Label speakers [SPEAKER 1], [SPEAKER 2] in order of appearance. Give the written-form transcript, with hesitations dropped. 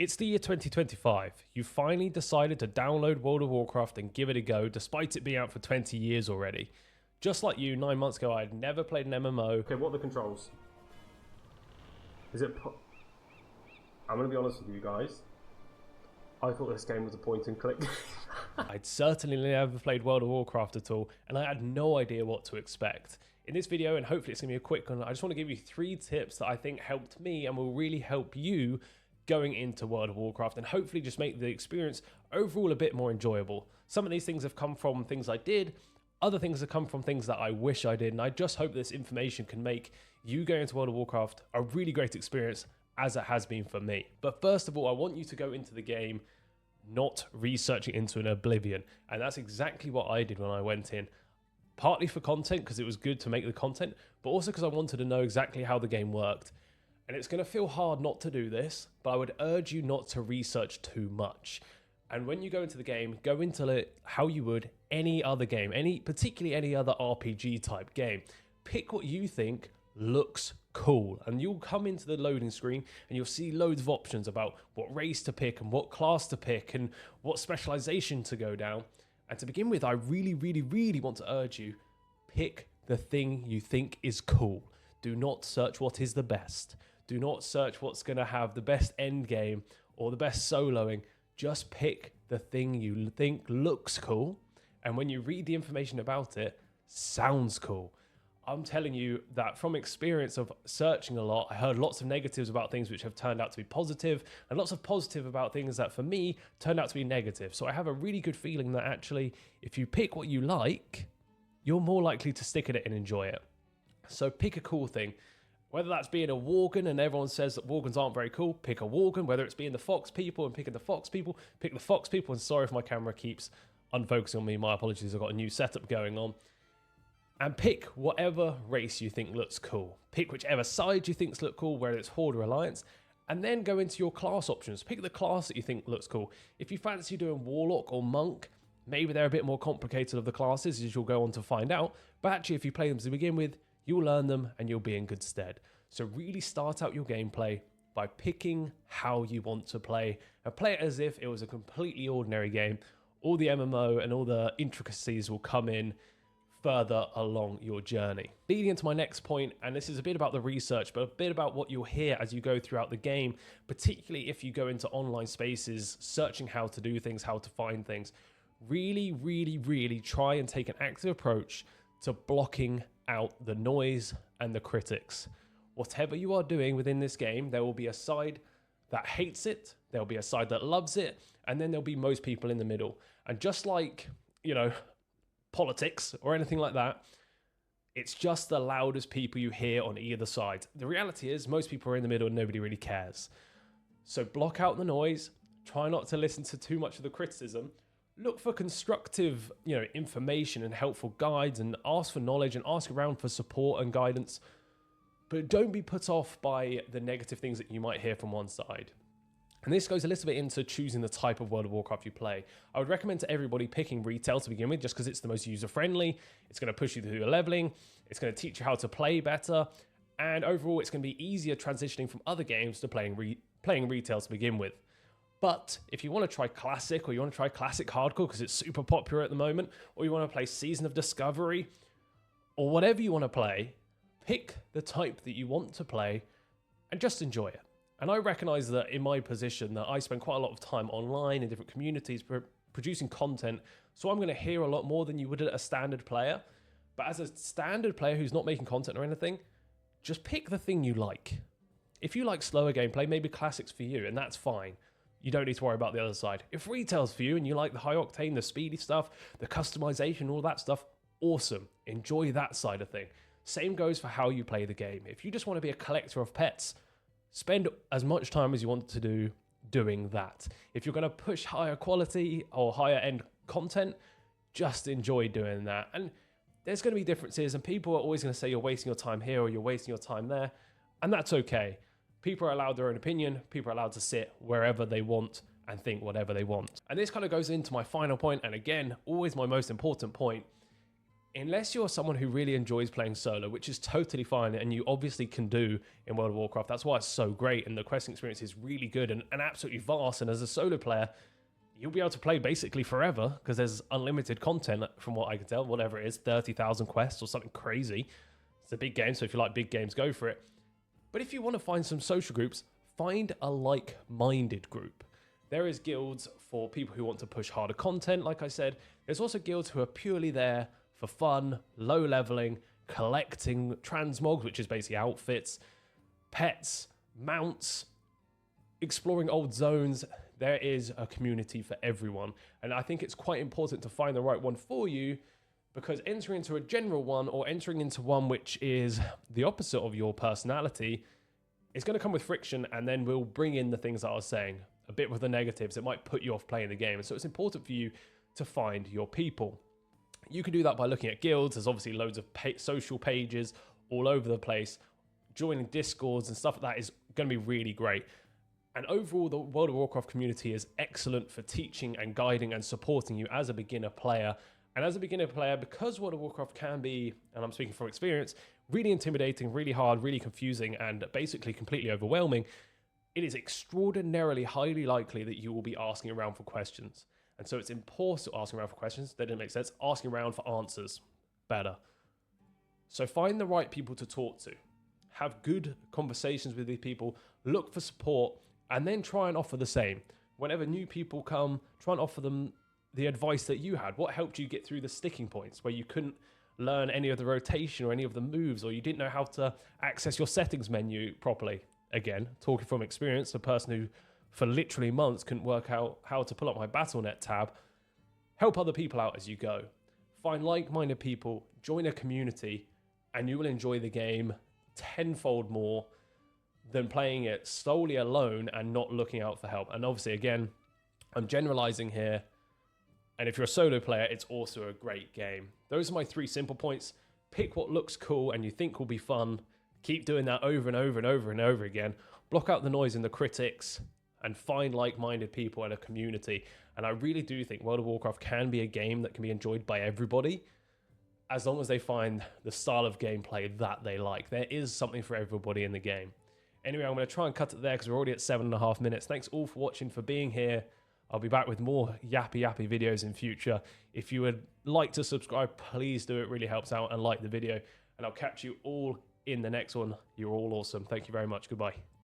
[SPEAKER 1] It's the year 2025. You finally decided to download World of Warcraft and give it a go, despite it being out for 20 years already. Just like you, 9 months ago, I had never played an MMO. Okay, what are the controls? Is it... I'm going to be honest with you guys. I thought this game was a point and click. I'd certainly never played World of Warcraft at all, and I had no idea what to expect. In this video, and hopefully it's going to be a quick one, I just want to give you 3 tips that I think helped me and will really help you going into World of Warcraft, and hopefully just make the experience overall a bit more enjoyable. Some of these things have come from things I did, other things have come from things that I wish I did, and I just hope this information can make you going into World of Warcraft a really great experience, as it has been for me. But first of all, I want you to go into the game not researching into an oblivion, and that's exactly what I did when I went in. Partly for content, because it was good to make the content, but also because I wanted to know exactly how the game worked. And it's going to feel hard not to do this, but I would urge you not to research too much. And when you go into the game, go into it how you would any other game, particularly any other RPG type game. Pick what you think looks cool, and you'll come into the loading screen and you'll see loads of options about what race to pick and what class to pick and what specialization to go down. And to begin with, I really want to urge you, pick the thing you think is cool. Do not search what is the best. Do not search what's going to have the best end game or the best soloing. Just pick the thing you think looks cool, and when you read the information about it, sounds cool. I'm telling you that from experience of searching a lot, I heard lots of negatives about things which have turned out to be positive, and lots of positive about things that for me turned out to be negative. So I have a really good feeling that actually, if you pick what you like, you're more likely to stick at it and enjoy it. So pick a cool thing. Whether that's being a Worgen and everyone says that Worgens aren't very cool, pick a Worgen. Whether it's being the Fox people and picking the Fox people, pick the Fox people. And sorry if my camera keeps unfocusing on me, my apologies, I've got a new setup going on. And pick whatever race you think looks cool. Pick whichever side you think looks cool, whether it's Horde or Alliance, and then go into your class options. Pick the class that you think looks cool. If you fancy doing Warlock or Monk, maybe they're a bit more complicated of the classes, as you'll go on to find out, but actually if you play them to begin with, you'll learn them and you'll be in good stead. So really start out your gameplay by picking how you want to play, and play it as if it was a completely ordinary game. All the MMO and all the intricacies will come in further along your journey. Leading into my next point, and this is a bit about the research, but a bit about what you'll hear as you go throughout the game, particularly if you go into online spaces, searching how to do things, how to find things. Really try and take an active approach to blocking out the noise and the critics. Whatever you are doing within this game, there will be a side that hates it, there'll be a side that loves it, and then there'll be most people in the middle. And just like, politics or anything like that, it's just the loudest people you hear on either side. The reality is most people are in the middle and nobody really cares. So block out the noise, try not to listen to too much of the criticism, look for constructive, information and helpful guides, and ask for knowledge and ask around for support and guidance. But don't be put off by the negative things that you might hear from one side. And this goes a little bit into choosing the type of World of Warcraft you play. I would recommend to everybody picking retail to begin with, just because it's the most user-friendly. It's going to push you through your leveling. It's going to teach you how to play better. And overall, it's going to be easier transitioning from other games to playing retail to begin with. But if you want to try Classic, or you want to try Classic Hardcore because it's super popular at the moment, or you want to play Season of Discovery, or whatever you want to play, pick the type that you want to play and just enjoy it. And I recognize that in my position that I spend quite a lot of time online in different communities producing content, so I'm going to hear a lot more than you would a standard player. But as a standard player who's not making content or anything, just pick the thing you like. If you like slower gameplay, maybe Classic's for you, and that's fine. You don't need to worry about the other side. If retail's for you and you like the high octane, the speedy stuff, the customization, all that stuff, awesome. Enjoy that side of thing. Same goes for how you play the game. If you just want to be a collector of pets, spend as much time as you want to do doing that. If you're going to push higher quality or higher end content, just enjoy doing that. And there's going to be differences, and people are always going to say you're wasting your time here or you're wasting your time there, and that's okay. People are allowed their own opinion. People are allowed to sit wherever they want and think whatever they want. And this kind of goes into my final point, and again, always my most important point. unless you're someone who really enjoys playing solo, which is totally fine, and you obviously can do in World of Warcraft. That's why it's so great, and the questing experience is really good and absolutely vast. And as a solo player, you'll be able to play basically forever because there's unlimited content, from what I can tell, whatever it is, 30,000 quests or something crazy. It's a big game, so if you like big games, go for it. But if you want to find some social groups, find a like-minded group. There is guilds for people who want to push harder content, like I said. There's also guilds who are purely there for fun, low leveling, collecting transmogs, which is basically outfits, pets, mounts, exploring old zones. There is a community for everyone. And I think it's quite important to find the right one for you, because entering into a general one or entering into one which is the opposite of your personality is going to come with friction, and then we'll bring in the things that I was saying, a bit with the negatives. It might put you off playing the game. And so it's important for you to find your people. You can do that by looking at guilds. There's obviously loads of social pages all over the place. Joining discords and stuff like that is going to be really great. And overall, the World of Warcraft community is excellent for teaching and guiding and supporting you as a beginner player. And as a beginner player, because World of Warcraft can be, and I'm speaking from experience, really intimidating, really hard, really confusing, and basically completely overwhelming, it is extraordinarily highly likely that you will be asking around for questions. And so it's important asking around for questions. That didn't make sense. Asking around for answers. Better. So find the right people to talk to. Have good conversations with these people. Look for support. And then try and offer the same. Whenever new people come, try and offer them the advice that you had. What helped you get through the sticking points where you couldn't learn any of the rotation or any of the moves, or you didn't know how to access your settings menu properly? Again, talking from experience, a person who for literally months couldn't work out how to pull up my BattleNet tab. Help other people out as you go. Find like-minded people, join a community, and you will enjoy the game tenfold more than playing it solely alone and not looking out for help. And obviously, again, I'm generalizing here. And if you're a solo player, it's also a great game. Those are my 3 simple points. Pick what looks cool and you think will be fun. Keep doing that over and over and over and over again. Block out the noise and the critics and find like-minded people and a community. And I really do think World of Warcraft can be a game that can be enjoyed by everybody, as long as they find the style of gameplay that they like. There is something for everybody in the game. Anyway, I'm going to try and cut it there because we're already at 7.5 minutes. Thanks all for watching, for being here. I'll be back with more yappy videos in future. If you would like to subscribe, please do. It really helps out, and like the video. And I'll catch you all in the next one. You're all awesome. Thank you very much. Goodbye.